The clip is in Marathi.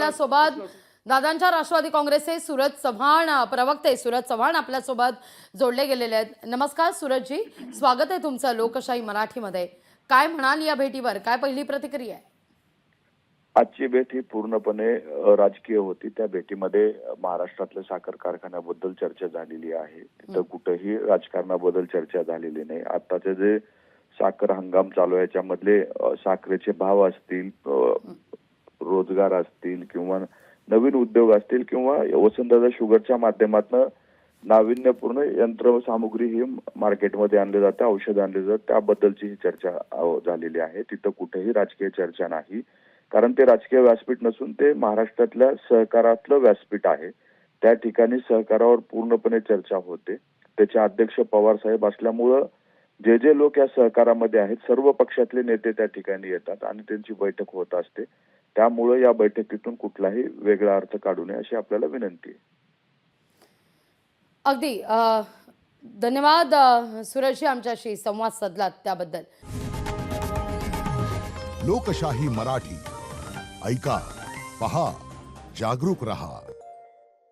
आपल्या सोबत दादांच्या राष्ट्रवादी काँग्रेसचे सूरज चव्हाण प्रवक्ते सूरज चव्हाण आपल्या सोबत जोडले गेलेले आहेत। नमस्कार सूरजजी, स्वागत आहे तुमचं लोकशाही मराठीमध्ये। काय म्हणाल या भेटीवर, काय पहिली प्रतिक्रिया आहे? आजची भेट ही पूर्णपणे राजकीय होती। त्या भेटीमध्ये महाराष्ट्रातल्या साखर कारखान्याबद्दल चर्चा झालेली आहे। तिथं कुठेही राजकारणाबद्दल चर्चा झालेली नाही। आताचे जे साखर हंगाम चालू आहे याच्यामधले साखरेचे भाव असतील, रोजगार असतील किंवा नवीन उद्योग असतील किंवा वसंतदादा शुगरच्या माध्यमातून नाविन्यपूर्ण यंत्रसामुग्री ही मार्केटमध्ये आणली जाते, औषध आणले जातात, त्याबद्दलची ही चर्चा झालेली आहे। तिथं कुठेही राजकीय चर्चा नाही, कारण ते राजकीय व्यासपीठ नसून ते महाराष्ट्रातल्या सहकारातलं व्यासपीठ आहे। त्या ठिकाणी सहकारावर पूर्णपणे चर्चा होते। त्याचे अध्यक्ष पवार साहेब असल्यामुळं जे जे लोक या सहकारामध्ये आहेत सर्व पक्षातले नेते त्या ठिकाणी येतात आणि त्यांची बैठक होत असते। त्यामुळे या बैठकीतून कुठलाही वेगळा अर्थ काढू नये अशी आपल्याला विनंती आहे। अगदी धन्यवाद सूरजजी, आमच्याशी संवाद साधलात त्याबद्दल। लोकशाही मराठी ऐका, पहा, जागरूक रहा।